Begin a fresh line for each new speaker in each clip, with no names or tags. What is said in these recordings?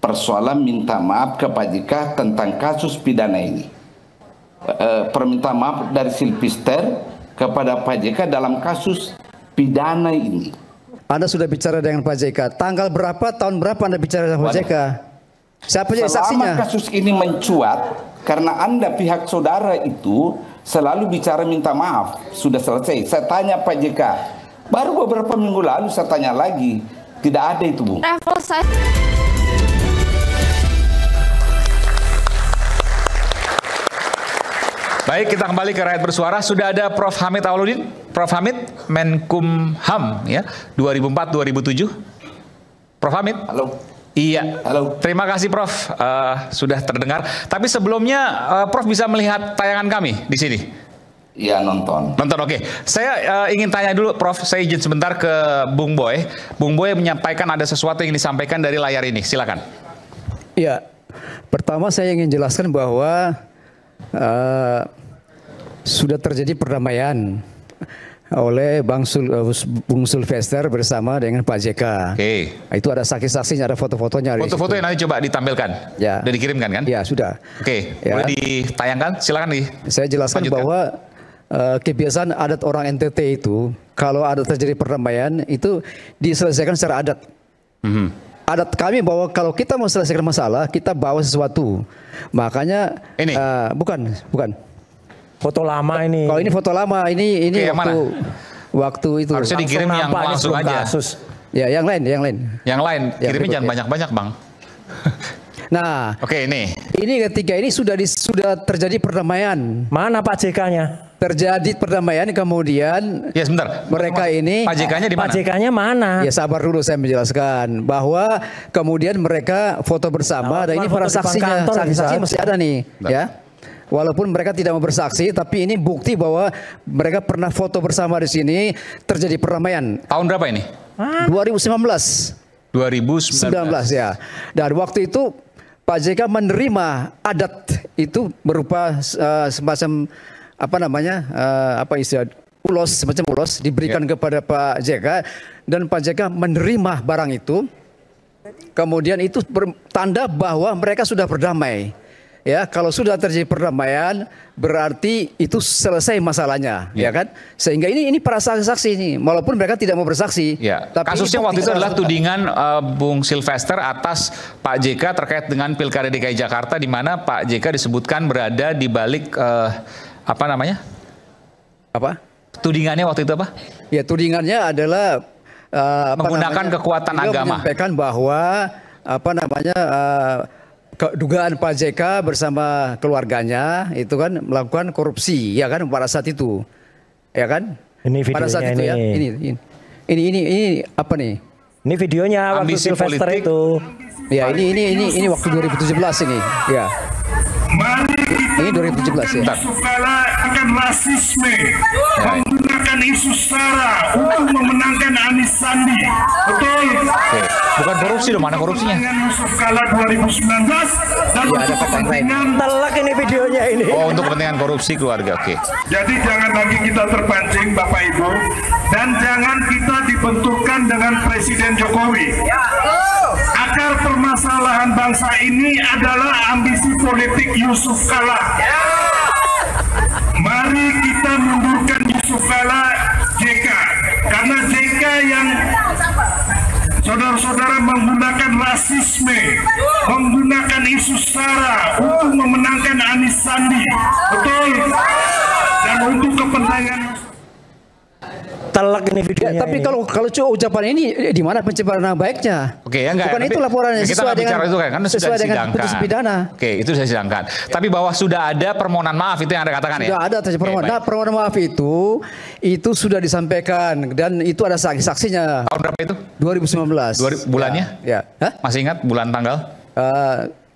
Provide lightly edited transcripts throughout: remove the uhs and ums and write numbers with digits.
persoalan minta maaf ke Pak JK tentang kasus pidana ini. Permintaan maaf dari Silvister kepada Pak JK dalam kasus pidana ini.
Anda sudah bicara dengan Pak JK. Tanggal berapa, tahun berapa Anda bicara dengan Pak JK? Siapa jadi saksinya?
Selama kasus ini mencuat, karena Anda pihak saudara itu selalu bicara minta maaf. Sudah selesai. Saya tanya Pak JK. Baru beberapa minggu lalu saya tanya lagi. Tidak ada itu, Bung.
Baik, kita kembali ke Rakyat Bersuara. Sudah ada Prof. Hamid Awaludin. Prof. Hamid, Menkumham ya, 2004-2007. Prof. Hamid.
Halo.
Iya.
Halo.
Terima kasih Prof. Sudah terdengar. Tapi sebelumnya Prof bisa melihat tayangan kami di sini.
Iya, nonton.
Nonton, oke. Saya ingin tanya dulu Prof. Saya izin sebentar ke Bung Boy. Bung Boy menyampaikan ada sesuatu yang disampaikan dari layar ini. Silakan.
Iya. Pertama saya ingin jelaskan bahwa sudah terjadi perdamaian oleh Bung Silvister bersama dengan Pak JK.
Oke.
Itu ada saksi-saksinya, ada foto-fotonya.
Foto-fotonya nanti coba ditampilkan.
Ya.
Udah dikirimkan kan?
Ya, sudah.
Oke.
Ya.
Boleh ditayangkan? Silakan nih.
Saya jelaskan bahwa kebiasaan adat orang NTT itu, kalau ada terjadi perdamaian, itu diselesaikan secara adat. Adat kami bahwa kalau kita mau selesaikan masalah, kita bawa sesuatu. Makanya
ini
bukan.
Foto lama ini.
Kalau ini foto lama, ini
oke,
waktu itu.
Harusnya dikirim yang langsung aja.
Kasus. Ya, yang lain.
Yang lain,
Ya,
kirimnya jangan
ya.
banyak-banyak, Bang.
Nah,
oke, ini.
Ini ketika ini sudah terjadi perdamaian.
Mana Pak JK-nya?
Terjadi perdamaian, kemudian
Ya, sebentar.
mereka ini
Pak JK-nya di mana?
Pak JK-nya mana?
Ya, sabar dulu saya menjelaskan bahwa kemudian mereka foto bersama dan ini para saksinya, saksi-saksi masih ada nih, ya. Walaupun mereka tidak mau bersaksi, tapi ini bukti bahwa mereka pernah foto bersama di sini, terjadi perdamaian.
Tahun berapa ini?
2019.
2019
ya. Dan waktu itu Pak JK menerima adat itu berupa semacam ulos, semacam ulos diberikan kepada Pak JK, dan Pak JK menerima barang itu. Kemudian itu bertanda bahwa mereka sudah berdamai. Ya, kalau sudah terjadi perdamaian berarti itu selesai masalahnya, ya kan? Sehingga ini para saksi-saksi ini, walaupun mereka tidak mau bersaksi.
Ya.
Tapi
kasusnya waktu itu adalah tudingan Bung Silvister atas Pak JK terkait dengan Pilkada DKI Jakarta, di mana Pak JK disebutkan berada di balik apa namanya?
Apa?
Tudingannya waktu itu apa?
Ya, tudingannya adalah
menggunakan kekuatan agama.
Menyampaikan bahwa dugaan Pak JK bersama keluarganya itu kan melakukan korupsi, ya kan, pada saat itu, ya kan?
Ini videonya,
pada saat itu ya. Ini apa nih?
Ini videonya waktu Silvister itu.
Ya, ini waktu 2017 ini, ya. Ini 2017 ya.
Akan rasisme, menggunakan isu SARA untuk memenangkan Anies Sandi. Betul?
Oke. Bukan korupsi loh, mana korupsinya?
Yusuf Kala 2019 dan untuk kepentingan.
Telak ini videonya ini.
Oh, untuk kepentingan korupsi keluarga, oke.
Jadi jangan lagi kita terpancing, Bapak Ibu, dan jangan kita dibenturkan dengan Presiden Jokowi. Akar permasalahan bangsa ini adalah ambisi politik Yusuf Kala. Mari kita mundurkan Yusuf Kala JK, karena JK yang saudara-saudara menggunakan rasisme, menggunakan isu SARA untuk memenangkan Anies Sandi, betul? Dan untuk kepentingan.
Telak ini videonya.
Ya, tapi kalau ucapan ini di mana pencemaran nama baiknya?
Oke, ya enggak.
Bukan itu laporannya sesuai dengan
itu kan
sesuai dengan putusan pidana.
Oke, itu sudah disidangkan. Tapi bahwa sudah ada permohonan maaf itu yang Anda katakan ya?
Sudah ada permohonan. Nah, permohonan maaf itu sudah disampaikan dan itu ada saksi-saksinya.
Tahun berapa itu?
2019.
Bulannya?
Ya. Hah?
Masih ingat bulan tanggal?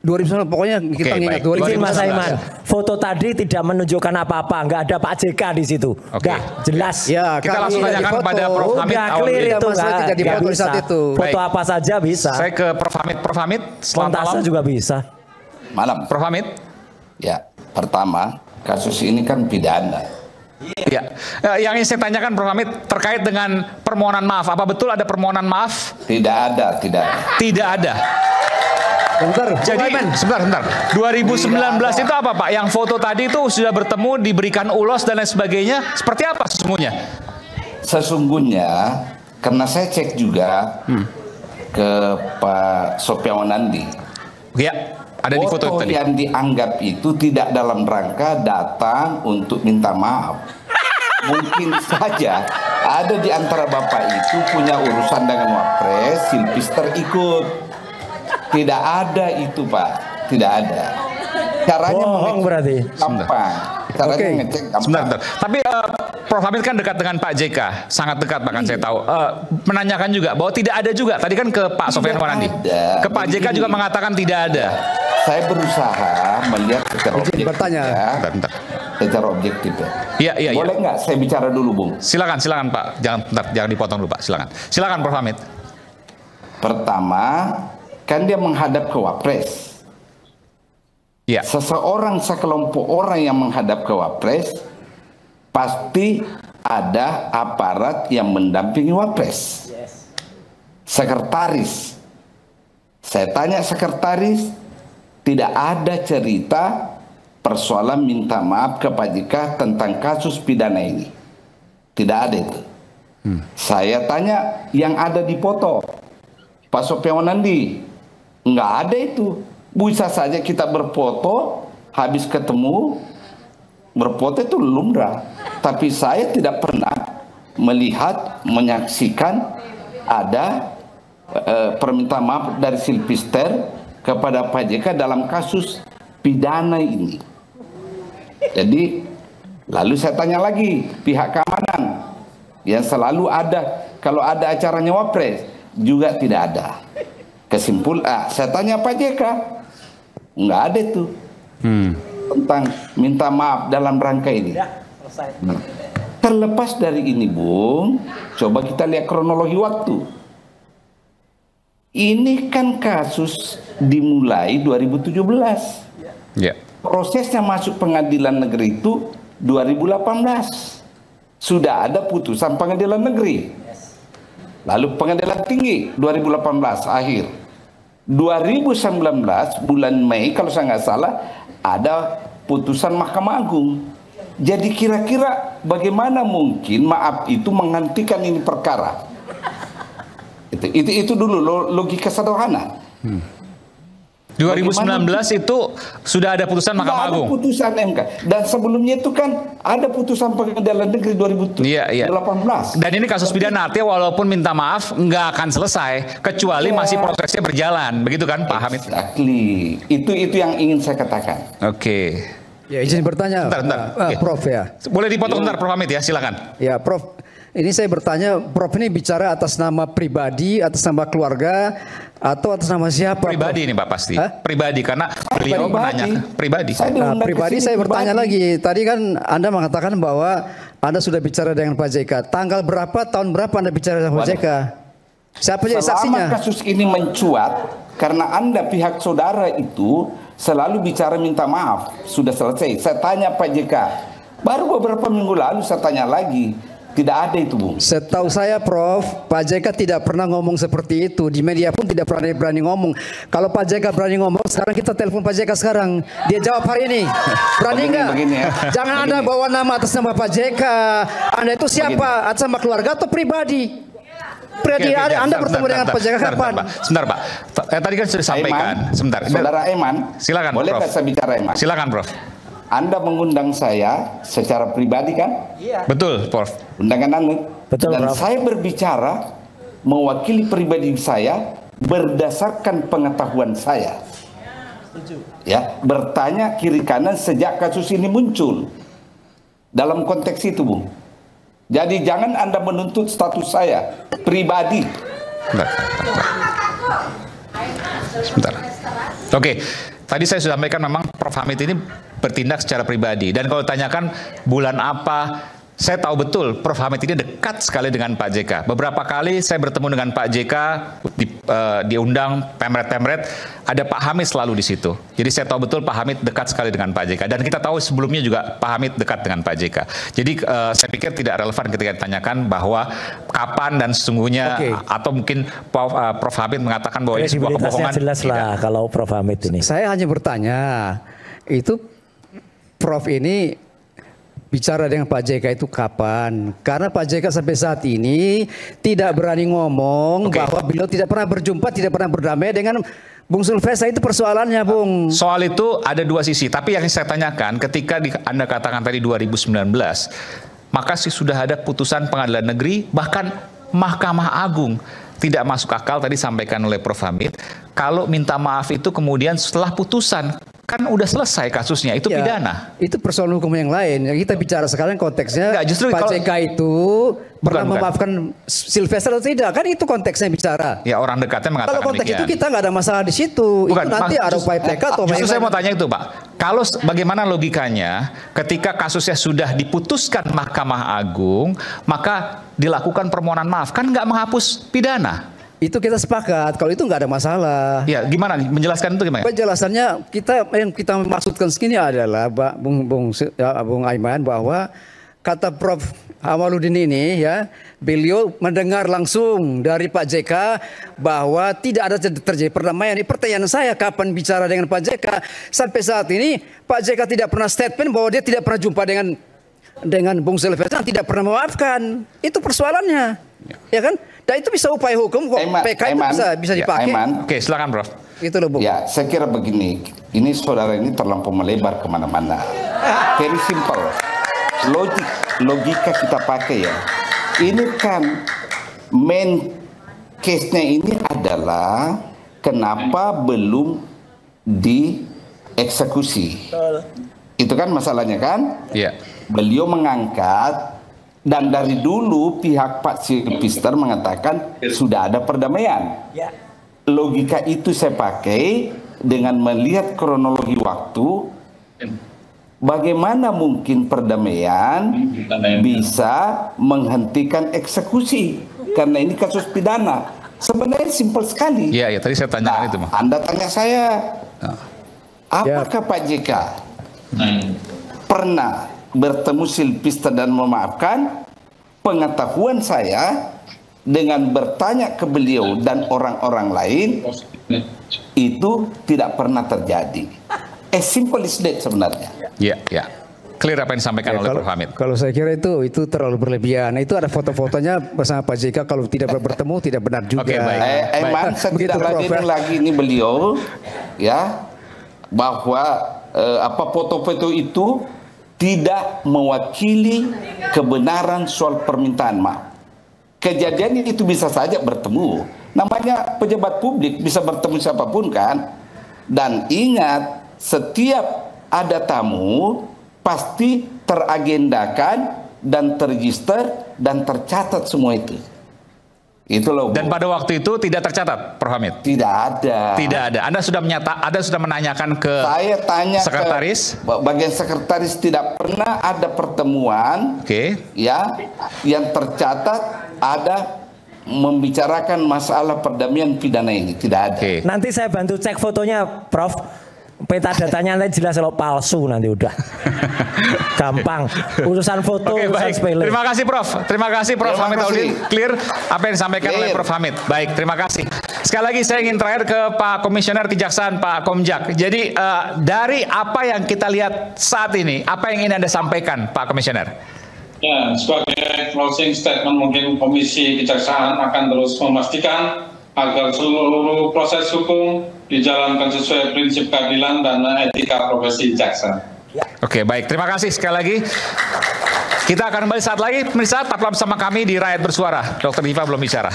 2019 pokoknya kita ingat.
Izin Mas Aiman, foto tadi tidak menunjukkan apa-apa, nggak ada Pak JK di situ. Nggak jelas.
Ya,
kita langsung tanyakan kepada Prof. Hamid.
Clear itu nggak bisa. Foto apa saja bisa.
Saya ke Prof. Hamid. Prof. Hamid, selamat malam.
juga bisa.
Malam.
Prof. Hamid.
Ya, pertama kasus ini kan pidana.
Ya, yang ingin saya tanyakan Prof. Hamid terkait dengan permohonan maaf. Apa betul ada permohonan maaf?
Tidak ada, tidak.
Tidak ada. Jadi sebentar. 2019 itu apa Pak? Yang foto tadi itu sudah bertemu, diberikan ulos dan lain sebagainya. Seperti apa sesungguhnya?
Sesungguhnya karena saya cek juga ke Pak Sopiawan Andi.
Ya, ada di foto tadi.
Yang dianggap itu tidak dalam rangka datang untuk minta maaf. Mungkin saja ada di antara Bapak itu punya urusan dengan Wapres, Silpister ikut. Tidak ada itu Pak, tidak ada. Caranya
berarti
gampang. Caranya ngecek gampang.
Sebentar. Tapi Prof Hamid kan dekat dengan Pak JK, sangat dekat bahkan saya tahu. Menanyakan juga bahwa tidak ada juga. Tadi kan ke Pak Sofyan Wanandi. Ke Pak JK juga mengatakan tidak ada.
Saya berusaha melihat secara objektif.
Bertanya.
Bentar.
Secara objektif ya.
Iya.
Boleh nggak saya bicara dulu, Bung?
Silakan Pak. Jangan dipotong dulu Pak. Silakan Prof Hamid.
Pertama, kan dia menghadap ke Wapres.
Ya.
Seseorang, sekelompok orang yang menghadap ke Wapres pasti ada aparat yang mendampingi Wapres. Sekretaris. Saya tanya sekretaris, tidak ada cerita persoalan minta maaf ke Pak JK tentang kasus pidana ini. Tidak ada itu. Saya tanya yang ada di foto Pak Sopiawan Andi, nggak ada itu. Bisa saja kita berfoto, habis ketemu, berfoto itu lumrah. Tapi saya tidak pernah melihat, menyaksikan ada permintaan maaf dari Silpister kepada Pak JK dalam kasus pidana ini. Jadi, lalu saya tanya lagi, pihak keamanan yang selalu ada, kalau ada acaranya Wapres, juga tidak ada. Saya tanya Pak JK, nggak ada itu tentang minta maaf dalam rangka ini. Terlepas dari ini, Bung, coba kita lihat kronologi waktu. Ini kan kasus dimulai 2017.
Ya.
Prosesnya masuk pengadilan negeri itu 2018. Sudah ada putusan pengadilan negeri. Lalu pengadilan tinggi 2018 akhir. 2019 bulan Mei kalau saya nggak salah ada putusan Mahkamah Agung. Jadi kira-kira bagaimana mungkin maaf itu menghentikan ini perkara? Itu dulu logika sederhana.
2019 itu sudah ada putusan Mahkamah Agung.
Ada putusan MK. Dan sebelumnya itu kan ada putusan pengadilan negeri 2018.
Iya. Dan ini kasus pidana, artinya walaupun minta maaf nggak akan selesai kecuali masih prosesnya berjalan, begitu kan Pak Hamid?
Exactly. Itu yang ingin saya katakan.
Oke.
Ya, izin bertanya,
Bentar.
Prof ya.
Boleh dipotong bentar Prof Hamid ya, silakan.
Ya, Prof. Ini saya bertanya, Prof ini bicara atas nama pribadi, atas nama keluarga, atau atas nama siapa?
Pribadi ini Pak pasti. Pribadi karena beliau menanyakan pribadi.
Pribadi saya bertanya lagi. Tadi kan Anda mengatakan bahwa Anda sudah bicara dengan Pak JK. Tanggal berapa, tahun berapa Anda bicara dengan Pak JK? Siapa jadi saksinya?
Selama kasus ini mencuat, karena Anda pihak saudara itu selalu bicara minta maaf. Sudah selesai. Saya tanya Pak JK. Baru beberapa minggu lalu saya tanya lagi. Tidak ada itu, Bung.
Setahu saya, Prof, Pak JK tidak pernah ngomong seperti itu. Di media pun tidak pernah berani ngomong. Kalau Pak JK berani ngomong, sekarang kita telepon Pak JK sekarang. Dia jawab hari ini. Berani nggak?
Ya.
Jangan Anda bawa nama atas nama Pak JK. Anda itu siapa? Atas nama keluarga atau pribadi? Pribadi. Anda bertemu dengan Pak JK kapan?
Sebentar, Pak. Tadi kan sudah disampaikan. Sebentar.
Saudara Eman.
Silakan,
boleh
Prof.
saya bicara, Eman?
Silakan, Prof.
Anda mengundang saya secara pribadi kan?
Iya.
Betul, Prof.
Undangan Anda.
Betul,
Dan
Prof.
saya berbicara mewakili pribadi saya berdasarkan pengetahuan saya. Ya, bertanya kiri kanan sejak kasus ini muncul. Dalam konteks itu, Bung. Jadi jangan Anda menuntut status saya pribadi.
Sebentar. Oke. Tadi saya sudah sampaikan memang Prof Hamid ini bertindak secara pribadi. Dan kalau ditanyakan bulan apa, Saya tahu betul Prof. Hamid ini dekat sekali dengan Pak JK. Beberapa kali saya bertemu dengan Pak JK, diundang pemret-pemret, ada Pak Hamid selalu di situ. Jadi saya tahu betul Pak Hamid dekat sekali dengan Pak JK. Dan kita tahu sebelumnya juga Pak Hamid dekat dengan Pak JK. Jadi saya pikir tidak relevan ketika ditanyakan bahwa kapan dan sesungguhnya, atau mungkin Prof. Hamid mengatakan bahwa ini sebuah kebohongan.
Jelas lah kalau Prof. Hamid ini.
Saya hanya bertanya, itu Prof ini bicara dengan Pak JK itu kapan? Karena Pak JK sampai saat ini tidak berani ngomong bahwa beliau tidak pernah berjumpa, tidak pernah berdamai dengan Bung Sylvester. Itu persoalannya, Bung.
Soal itu ada dua sisi. Tapi yang saya tanyakan, ketika Anda katakan tadi 2019, maka sudah ada putusan pengadilan negeri, bahkan Mahkamah Agung. Tidak masuk akal tadi sampaikan oleh Prof. Hamid, kalau minta maaf itu kemudian setelah putusan, kan udah selesai kasusnya, itu pidana.
Itu persoalan hukum yang lain. Yang kita bicara sekarang konteksnya, Pak JK itu pernah memaafkan Sylvester atau tidak? Kan itu konteksnya bicara.
Ya, orang dekatnya mengatakan
kalau konteks
demikian.
itu kita nggak ada masalah di situ.
Bukan,
itu nanti ada upaya PK atau
justru saya mau tanya itu, Pak. Kalau bagaimana logikanya ketika kasusnya sudah diputuskan Mahkamah Agung, maka dilakukan permohonan maaf, kan nggak menghapus pidana?
Itu kita sepakat, kalau itu nggak ada masalah.
Ya, gimana? Menjelaskan itu gimana?
Penjelasannya yang kita maksudkan segini adalah Bung Aiman, bahwa kata Prof. Hamaludin ini ya, beliau mendengar langsung dari Pak JK bahwa tidak ada terjadi perdamaian. Pertanyaan saya, kapan bicara dengan Pak JK? Sampai saat ini Pak JK tidak pernah statement bahwa dia tidak pernah jumpa dengan Bung Sylvester, tidak pernah memaafkan. Itu persoalannya, ya kan? Dan itu bisa upaya hukum kok. PK itu bisa dipakai.
Oke, silakan, Prof.
Itu loh, Bung.
Ya, saya kira begini. Ini saudara ini terlampau melebar kemana-mana. Very simple. Logika kita pakai ya. Ini kan main case-nya ini adalah kenapa belum dieksekusi. Itu kan masalahnya kan?
Iya.
Beliau mengangkat. Dan dari dulu pihak Pak Sylvester mengatakan sudah ada perdamaian. Logika itu saya pakai dengan melihat kronologi waktu. Bagaimana mungkin perdamaian bisa menghentikan eksekusi? Karena ini kasus pidana. Sebenarnya simpel sekali.
Iya, tadi saya tanyakan itu.
Anda tanya saya, apakah Pak JK pernah bertemu Sylvester dan memaafkan? Pengetahuan saya dengan bertanya ke beliau dan orang-orang lain itu tidak pernah terjadi. As simple as that sebenarnya.
Ya. Clear apa yang disampaikan oleh Prof. Hamid.
Kalau saya kira itu terlalu berlebihan. Itu ada foto-fotonya bersama Pak JK, kalau tidak bertemu tidak benar juga.
Oke, baik.
Emang saya tidak lagi ini beliau ya, bahwa foto-foto itu tidak mewakili kebenaran soal permintaan maaf. Kejadian itu bisa saja bertemu. Namanya pejabat publik, bisa bertemu siapapun kan. Dan ingat, setiap ada tamu pasti teragendakan dan terregister dan tercatat semua itu. Itu loh.
Dan pada waktu itu tidak tercatat, Prof. Hamid?
Tidak ada.
Tidak ada. Anda sudah menanyakan ke
saya tanya
sekretaris?
Ke bagian sekretaris, tidak pernah ada pertemuan ya yang tercatat ada membicarakan masalah perdamaian pidana ini. Tidak ada.
Nanti saya bantu cek fotonya, Prof. Peta datanya nanti jelas kalau palsu nanti udah. Gampang. Urusan foto, urusan sepele.
Terima kasih, Prof. Terima kasih, Prof. Hamid Audin. Clear apa yang disampaikan oleh Prof. Hamid. Baik, terima kasih. Sekali lagi saya ingin terakhir ke Pak Komisioner Kejaksaan, Pak Komjak. Jadi dari apa yang kita lihat saat ini, apa yang ingin Anda sampaikan, Pak Komisioner?
Ya, sebagai closing statement mungkin Komisi Kejaksaan akan terus memastikan agar seluruh proses hukum dijalankan sesuai prinsip keadilan dan etika profesi jaksa.
Oke, baik. Terima kasih sekali lagi. Kita akan kembali saat lagi. Pemirsa, tetaplah bersama kami di Rakyat Bersuara. Dr. Diva belum bicara.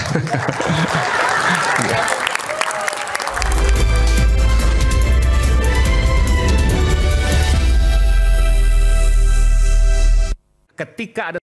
Ketika ada